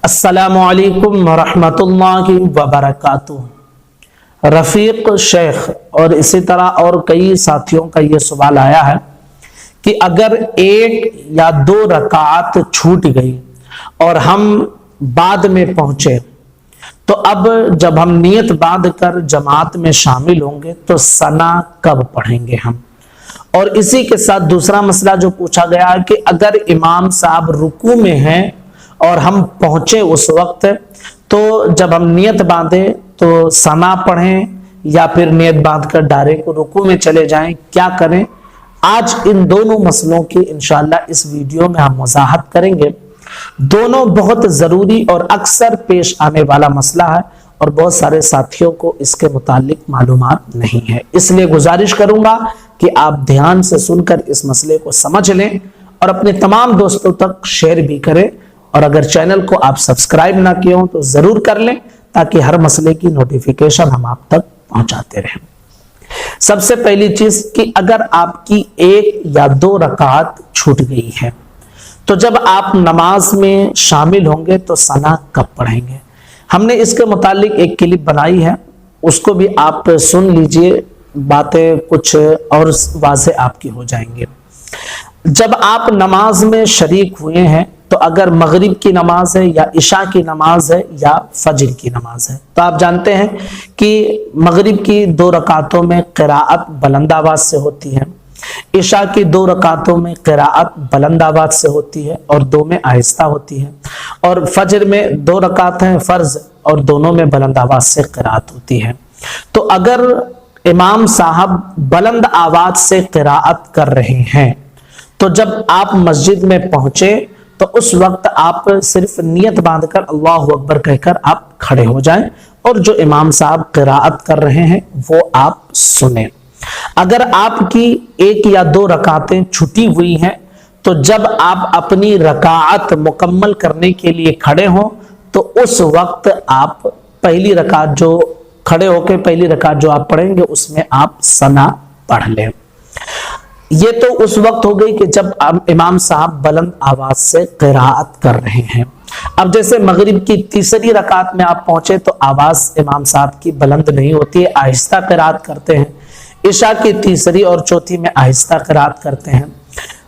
अस्सलामु अलैकुम वरहमतुल्लाहि वबरकातुहू। रफ़ीक शेख और इसी तरह और कई साथियों का ये सवाल आया है कि अगर एक या दो रकात छूट गई और हम बाद में पहुंचे तो अब जब हम नियत बांध कर जमात में शामिल होंगे तो सना कब पढ़ेंगे हम। और इसी के साथ दूसरा मसला जो पूछा गया है कि अगर इमाम साहब रुकू में हैं और हम पहुंचे उस वक्त, तो जब हम नियत बांधे तो सना पढ़ें या फिर नियत बांध कर डायरेक्ट रुकू में चले जाएं, क्या करें। आज इन दोनों मसलों की इंशाअल्लाह इस वीडियो में हम वजाहत करेंगे। दोनों बहुत जरूरी और अक्सर पेश आने वाला मसला है और बहुत सारे साथियों को इसके मुतालिक मालूमात नहीं है, इसलिए गुजारिश करूंगा कि आप ध्यान से सुनकर इस मसले को समझ लें और अपने तमाम दोस्तों तक शेयर भी करें। और अगर चैनल को आप सब्सक्राइब ना किए हो तो जरूर कर लें ताकि हर मसले की नोटिफिकेशन हम आप तक पहुंचाते रहें। सबसे पहली चीज कि अगर आपकी एक या दो रकात छूट गई है तो जब आप नमाज में शामिल होंगे तो सना कब पढ़ेंगे। हमने इसके मुतालिक एक क्लिप बनाई है, उसको भी आप सुन लीजिए, बातें कुछ और वाज़े आपकी हो जाएंगे। जब आप नमाज में शरीक हुए हैं तो अगर मगरिब की नमाज है या इशा की नमाज है या फजर की नमाज है, तो आप जानते हैं कि मगरिब की दो रकातों में क़िराअत बुलंद आवाज से होती है, इशा की दो रकातों में क़िराअत बुलंद आवाज से होती है और दो में आहिस्ता होती है, और फजर में दो रकात हैं फर्ज और दोनों में बुलंद आवाज से क़िराअत होती है। तो अगर इमाम साहब बुलंद आवाज से क़िराअत कर रहे हैं तो जब आप मस्जिद में पहुंचे तो उस वक्त आप सिर्फ नियत बांधकर अल्लाहु अकबर कहकर आप खड़े हो जाएं और जो इमाम साहब क़िराअत कर रहे हैं वो आप सुने। अगर आपकी एक या दो रकातें छुटी हुई हैं तो जब आप अपनी रकात मुकम्मल करने के लिए खड़े हों तो उस वक्त आप पहली रकात जो खड़े होकर पहली रकात जो आप पढ़ेंगे उसमें आप सना पढ़ लें। ये तो उस वक्त हो गई कि जब इमाम साहब बुलंद आवाज से क़िराअत कर रहे हैं। अब जैसे मगरिब की तीसरी रकात में आप पहुंचे तो आवाज इमाम साहब की बुलंद नहीं होती है, आहिस्ता क़िराअत करते हैं। इशा की तीसरी और चौथी में आहिस्ता क़िराअत करते हैं।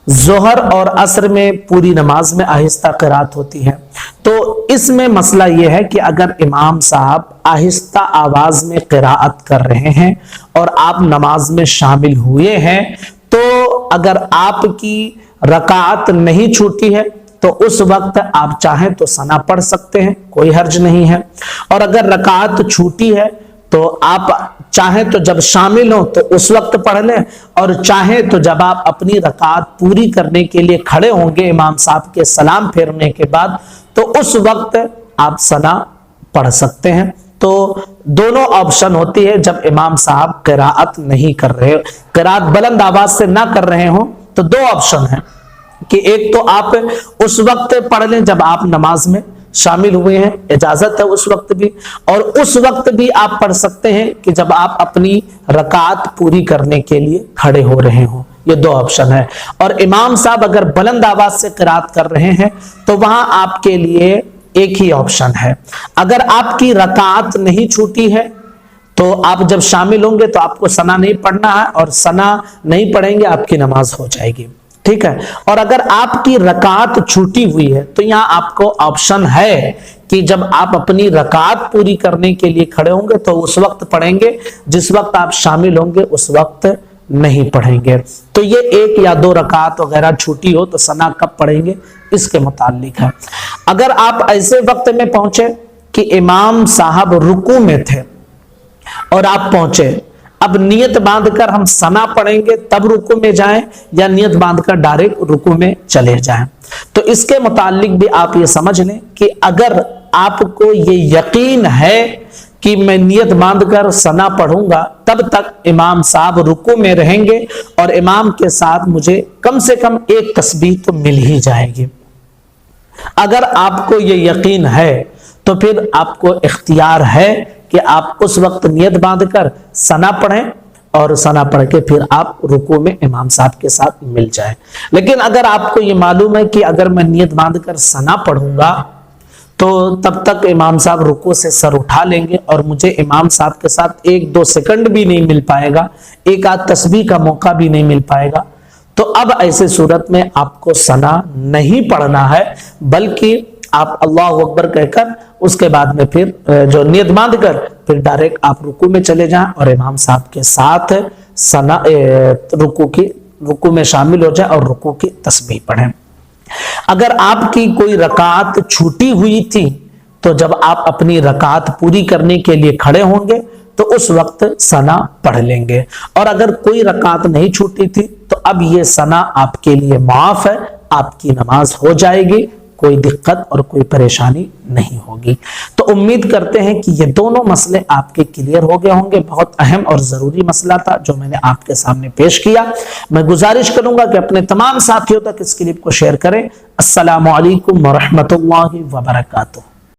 ज़ोहर और असर में पूरी नमाज में आहिस्ता क़िराअत होती है। तो इसमें मसला यह है कि अगर इमाम साहब आहिस्ता आवाज में क़िराअत कर रहे हैं और आप नमाज में शामिल हुए हैं तो अगर आपकी रकात नहीं छूटी है तो उस वक्त आप चाहें तो सना पढ़ सकते हैं, कोई हर्ज नहीं है। और अगर रकात छूटी है तो आप चाहें तो जब शामिल हो तो उस वक्त पढ़ लें, और चाहें तो जब आप अपनी रकात पूरी करने के लिए खड़े होंगे इमाम साहब के सलाम फेरने के बाद तो उस वक्त आप सना पढ़ सकते हैं। तो दोनों ऑप्शन होती है जब इमाम साहब क़िराअत नहीं कर रहे, क़िराअत बुलंद आवाज से ना कर रहे हो तो दो ऑप्शन है कि एक तो आप उस वक्त पढ़ लें जब आप नमाज में शामिल हुए हैं, इजाजत है उस वक्त भी, और उस वक्त भी आप पढ़ सकते हैं कि जब आप अपनी रकात पूरी करने के लिए खड़े हो रहे हो। ये दो ऑप्शन है। और इमाम साहब अगर बुलंद आवाज से क़िराअत कर रहे हैं तो वहां आपके लिए एक ही ऑप्शन है। अगर आपकी रकात नहीं छूटी है तो आप जब शामिल होंगे तो आपको सना नहीं पढ़ना है, और सना नहीं पढ़ेंगे आपकी नमाज हो जाएगी, ठीक है। और अगर आपकी रकात छूटी हुई है तो यहाँ आपको ऑप्शन है कि जब आप अपनी रकात पूरी करने के लिए खड़े होंगे तो उस वक्त पढ़ेंगे, जिस वक्त आप शामिल होंगे उस वक्त नहीं पढ़ेंगे। तो ये एक या दो रकात वगैरह छूटी हो तो सना कब पढ़ेंगे इसके मुतालिक है। अगर आप ऐसे वक्त में पहुंचे कि इमाम साहब रुकू में थे और आप पहुंचे, अब नियत बांधकर हम सना पढ़ेंगे तब रुकू में जाएं या नियत बांधकर डायरेक्ट रुकू में चले जाएं, तो इसके मुतालिक भी आप ये समझ लें कि अगर आपको ये यकीन है कि मैं नियत बांधकर सना पढ़ूंगा तब तक इमाम साहब रुकू में रहेंगे और इमाम के साथ मुझे कम से कम एक तस्बीह तो मिल ही जाएगी। अगर आपको ये यकीन है तो फिर आपको इख्तियार है कि आप उस वक्त नियत बांधकर सना पढ़ें और सना पढ़ के फिर आप रुकू में इमाम साहब के साथ मिल जाए। लेकिन अगर आपको ये मालूम है कि अगर मैं नियत बांधकर सना पढ़ूंगा تو تب تک امام صاحب رکوع سے سر اٹھا لیں گے اور مجھے امام صاحب کے ساتھ 1-2 سیکنڈ بھی نہیں مل پائے گا، ایک آدھ تسبیح کا موقع بھی نہیں مل پائے گا۔ تو اب ایسے صورت میں آپ کو ثنا نہیں پڑھنا ہے، بلکہ آپ اللہ اکبر کہہ کر اس کے بعد میں پھر جو نیت باندھ کر پھر ڈائریکٹ آپ رکوع میں چلے جائیں اور امام صاحب کے ساتھ ثنا رکوع میں شامل ہو جائے اور رکوع کی تسبیح پڑھیں۔ اگر آپ کی کوئی رکعت چھوٹی ہوئی تھی تو جب آپ اپنی رکعت پوری کرنے کے لیے کھڑے ہوں گے تو اس وقت ثنا پڑھ لیں گے، اور اگر کوئی رکعت نہیں چھوٹی تھی تو اب یہ ثنا آپ کے لیے معاف ہے، آپ کی نماز ہو جائے گی، کوئی دقت اور کوئی پریشانی نہیں ہوگی۔ تو امید کرتے ہیں کہ یہ دونوں مسئلے آپ کے کلیئر ہو گئے ہوں گے۔ بہت اہم اور ضروری مسئلہ تھا جو میں نے آپ کے سامنے پیش کیا۔ میں گزارش کروں گا کہ اپنے تمام ساتھیوں تک اس کلپ کو شیئر کریں۔ السلام علیکم ورحمۃ اللہ وبرکاتہ۔